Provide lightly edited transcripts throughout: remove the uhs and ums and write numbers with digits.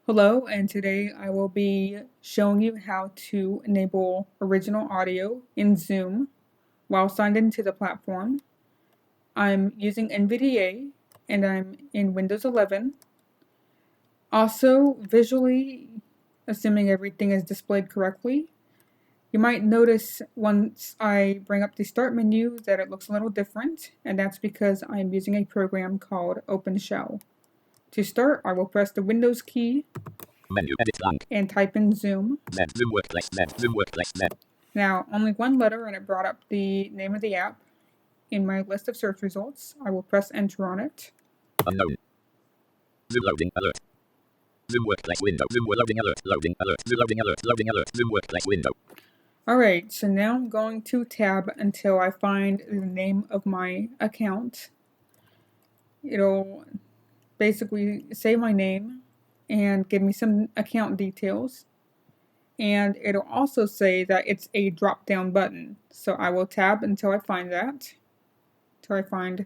Hello, and today I will be showing you how to enable original audio in Zoom while signed into the platform. I'm using NVDA and I'm in Windows 11. Also, visually, assuming everything is displayed correctly, you might notice once I bring up the start menu that it looks a little different, and that's because I'm using a program called OpenShell. To start, I will press the Windows key Menu, edit blank. and type in Zoom. Zoom Workplace, Zoom Workplace, Now, only one letter and it brought up the name of the app in my list of search results. I will press enter on it. Unknown. Zoom loading alert. Zoom Workplace window. Zoom loading alert. Loading alert. Zoom loading alert. Loading alert. Zoom Workplace window. Alright, so now I'm going to tab until I find the name of my account. It'll basically say my name and give me some account details. And it'll also say that it's a drop down button. So I will tab until I find that. Until I find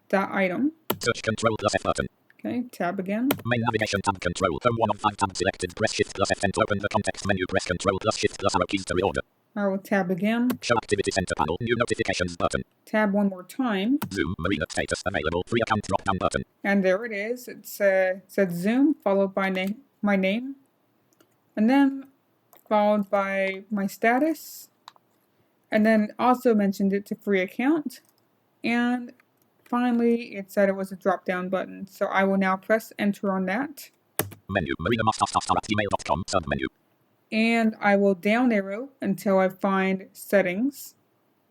that item. Search control plus F button. Okay, tab again. Main navigation tab control. Home 1 of 5 tabs selected. Press shift plus F10 to open the context menu. Press control plus shift plus arrow keys to reorder. I will tab again. Show activity center panel. New notifications button. Tab one more time. Zoom marina status available. Free account drop down button. And there it is. It said Zoom followed by my name. And then followed by my status. And then also mentioned it's a free account. And finally it said it was a drop down button. So I will now press enter on that. Menu marina master@gmail.com submenu. And I will down arrow until I find settings.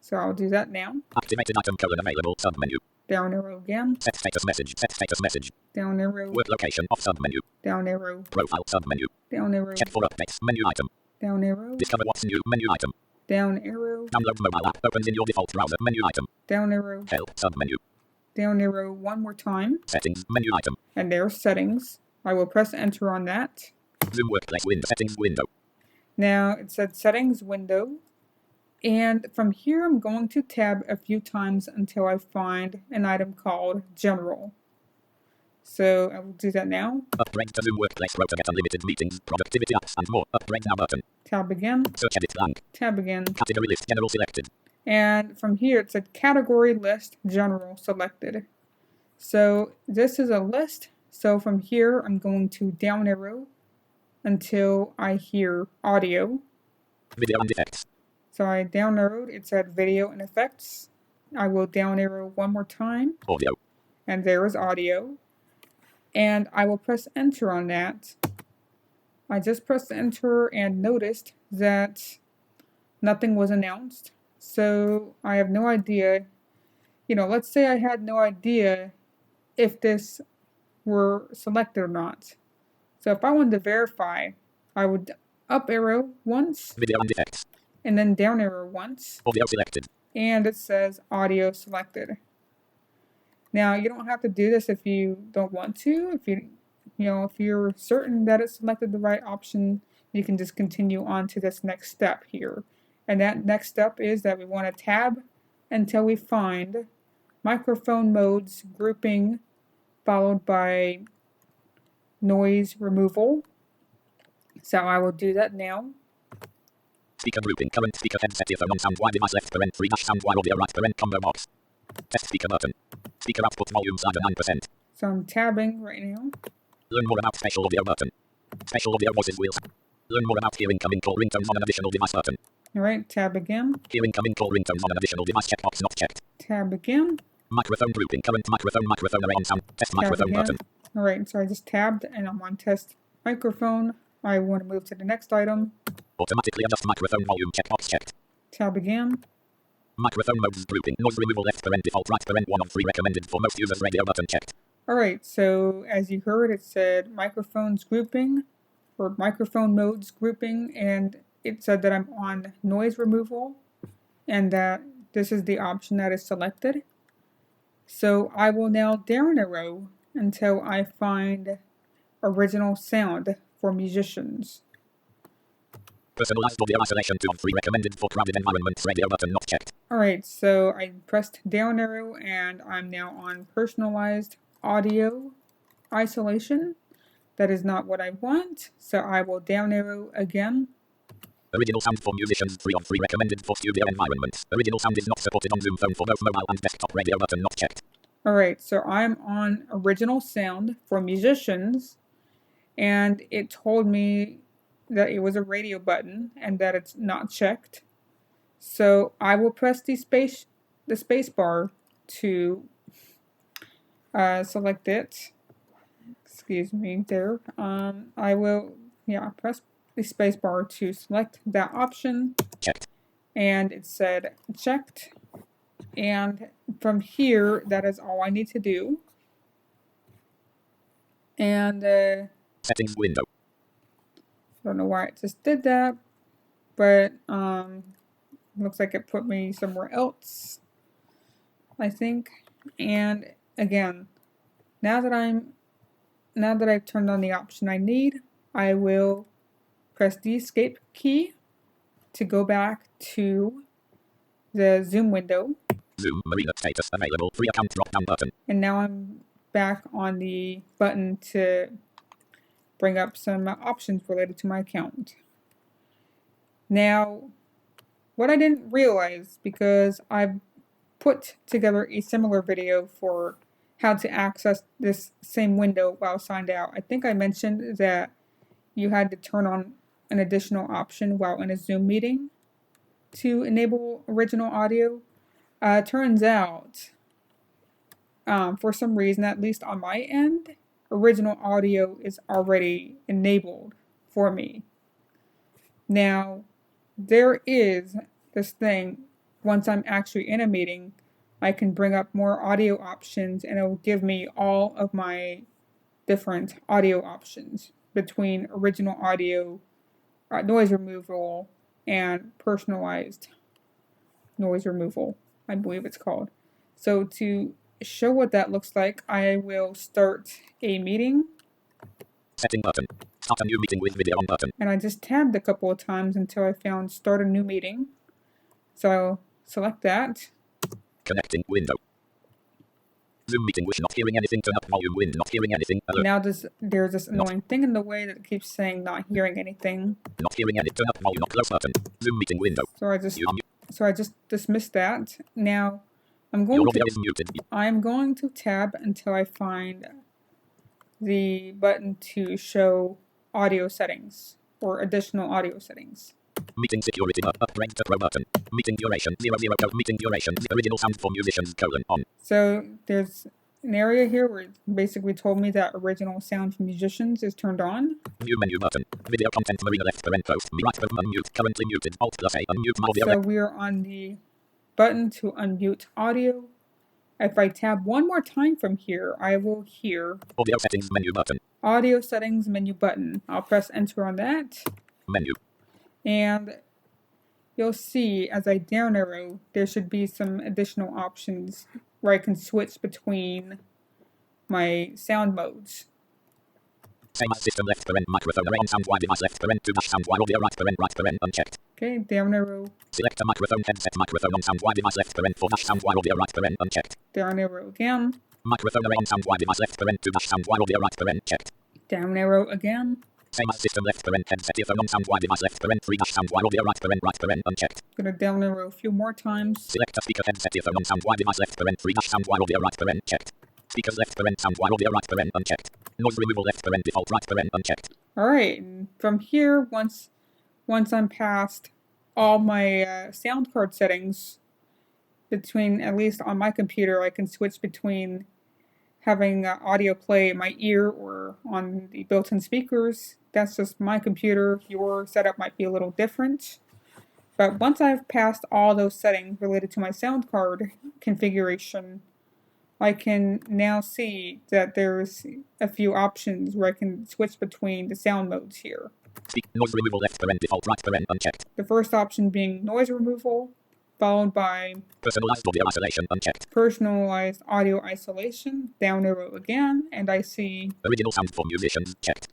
So I'll do that now. Activated item colon available submenu. Down arrow again. Set status message. Set status message. Down arrow. Work location off submenu. Down arrow. Profile submenu. Down arrow. Check for updates menu item. Down arrow. Discover what's new menu item. Down arrow. Download mobile app opens in your default browser menu item. Down arrow. Help submenu. Down arrow one more time. Settings menu item. And there's settings. I will press enter on that. Zoom Workplace window. Settings window. Now it said settings window. And from here I'm going to tab a few times until I find an item called general. So I will do that now. Upgrade to Zoom Workplace Pro to get unlimited meetings, productivity apps and more. Upgrade now button. Tab again. Search edit blank. Tab again. Category list general selected. And from here it said category list general selected. So this is a list. So from here I'm going to down arrow until I hear audio. Video and effects. So I down arrowed, it said video and effects. I will down arrow one more time. Audio. And there is audio. And I will press enter on that. I just pressed enter and noticed that nothing was announced. So I have no idea, let's say I had no idea if this were selected or not. So if I wanted to verify, I would up arrow once. Video and effects. And then down arrow once. Audio selected. And it says audio selected. Now you don't have to do this if you don't want to. If you're certain that it selected the right option, you can just continue on to this next step here. And that next step is that we want to tab until we find microphone modes grouping followed by noise removal. So I will do that now. Speaker grouping. Current speaker headset earphone on sound Y device left parent 3 sound Y audio right parent combo box. Test speaker button. Speaker output volume slider 9%. So I'm tabbing right now. Learn more about spatial audio button. Spatial audio voices wheels. Learn more about hearing coming call ringtones on an additional device button. Alright, tab again. Hearing coming call ringtones on an additional device checkbox not checked. Tab again. Microphone grouping. Current microphone array on sound. Test microphone button. Alright, so I just tabbed and I'm on test microphone. I want to move to the next item. Automatically adjust microphone volume checkbox checked. Tab again. Microphone modes grouping. Noise removal left parent default right parent 1 of 3 recommended for most users radio button checked. Alright, so as you heard it said microphones grouping or microphone modes grouping, and it said that I'm on noise removal and that this is the option that is selected. So I will now down arrow until I find original sound for musicians. Personalized audio isolation 2 of 3 recommended for crowded environments radio button not checked. Alright, so I pressed down arrow and I'm now on personalized audio isolation. that is not what I want, so I will down arrow again. Original sound for musicians 3 of 3 recommended for studio environments. Original sound is not supported on Zoom Phone for both mobile and desktop. Radio button not checked. Alright, so I'm on original sound for musicians, and it told me that it was a radio button and that it's not checked. So I will press the space bar to select it. Excuse me there. I will press the space bar to select that option. Checked. And it said checked. And from here, that is all I need to do. And settings window. I don't know why it just did that, but looks like it put me somewhere else, I think. And again, now that I've turned on the option I need, I will press the escape key to go back to the Zoom window. Zoom Marina status available. Free account drop down button. And now I'm back on the button to bring up some options related to my account. Now, what I didn't realize, because I've put together a similar video for how to access this same window while signed out. I think I mentioned that you had to turn on an additional option while in a Zoom meeting to enable original audio. Turns out, for some reason, at least on my end, original audio is already enabled for me. Now, there is this thing, once I'm actually in a meeting, I can bring up more audio options and it will give me all of my different audio options between original audio, noise removal, and personalized noise removal, I believe it's called. So to show what that looks like, I will start a meeting. Setting button. Start a new meeting with video on button. And I just tabbed a couple of times until I found start a new meeting. So I'll select that. Connecting window. Zoom meeting wish not hearing anything. Turn up volume win not hearing anything. Alert. Now there's this annoying thing in the way that keeps saying not hearing anything. Not hearing anything. Turn up volume not close button. Zoom meeting window. So I just dismissed that. Now I'm going to tab until I find the button to show audio settings or additional audio settings. Meeting security upgrade to pro button. Meeting duration 00 meeting duration original sound for musicians on. So there's an area here where it basically told me that original sound for musicians is turned on. View menu button. Video content Marina left parent post. Right unmute currently muted. Alt plus A unmute audio. So we are on the button to unmute audio. If I tab one more time from here, I will hear audio settings menu button. Audio settings menu button. I'll press enter on that. Menu. And you'll see as I down arrow, there should be some additional options where I can switch between my sound modes. Same as system left parent microphone array on sound wide device left parent to dash sound wide audio right parent unchecked. Okay, down arrow. Select a microphone headset microphone on sound wide device left parent for dash sound wide audio right parent unchecked. Down arrow again. Microphone array on sound wide device left parent to dash sound wide audio right parent checked. Down arrow again. Same as system left parent headset earphone on sound wide device left parent 3 dash sound wide audio right parent unchecked. Gonna down arrow a few more times. Select a speaker headset earphone on sound wide device left parent 3 dash sound wide audio right parent checked. Speakers left parent sound wide audio right parent unchecked. Noise removal left parent default right parent unchecked. Alright, and from here, once I'm past all my sound card settings, between, at least on my computer, I can switch between having audio play in my ear or on the built-in speakers. That's just my computer. Your setup might be a little different. But once I've passed all those settings related to my sound card configuration, I can now see that there's a few options where I can switch between the sound modes here. Noise removal left parent default right parent unchecked. The first option being noise removal, followed by personalized audio isolation unchecked. Personalized audio isolation, down arrow again, and I see original sound for musicians checked.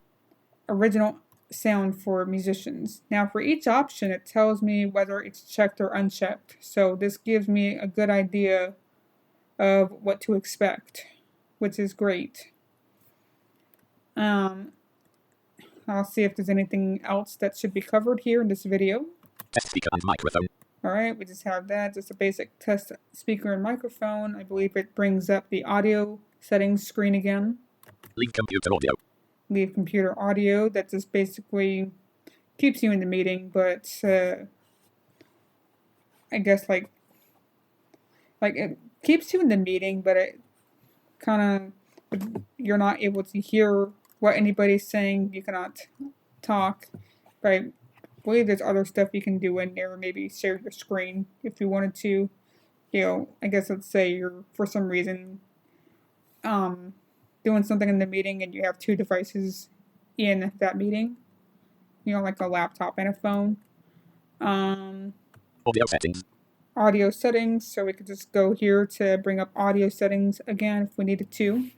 Original sound for musicians. Now for each option it tells me whether it's checked or unchecked, so this gives me a good idea of what to expect, which is great. I'll see if there's anything else that should be covered here in this video. Test speaker and microphone. Alright, we just have that, just a basic test speaker and microphone. I believe it brings up the audio settings screen again. Leave computer audio. Leave computer audio, that just basically keeps you in the meeting, but I guess like it keeps you in the meeting, but it kind of, you're not able to hear what anybody's saying. You cannot talk. But I believe there's other stuff you can do in there. Maybe share your screen if you wanted to. You know, I guess let's say you're for some reason doing something in the meeting and you have two devices in that meeting. You know, like a laptop and a phone. Audio settings. Audio settings, so we could just go here to bring up audio settings again if we needed to.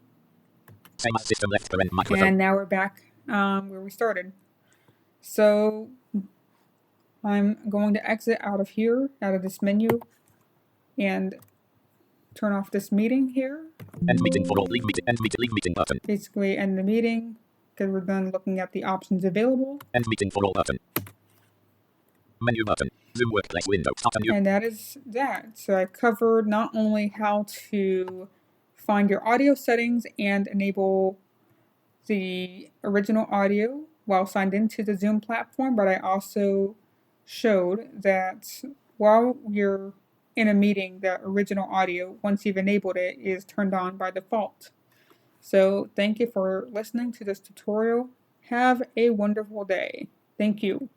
Same as system left parent microphone. And now we're back where we started. So I'm going to exit out of here, out of this menu, and turn off this meeting here. End meeting for all. Leave meeting. End meeting. Leave meeting button. Basically end the meeting because we're done looking at the options available. End meeting for all button. Menu button. Zoom workplace window. Start a new. And that is that. So I covered not only how to find your audio settings and enable the original audio while signed into the Zoom platform, but I also showed that while you're in a meeting, the original audio, once you've enabled it, is turned on by default. So thank you for listening to this tutorial. Have a wonderful day. Thank you.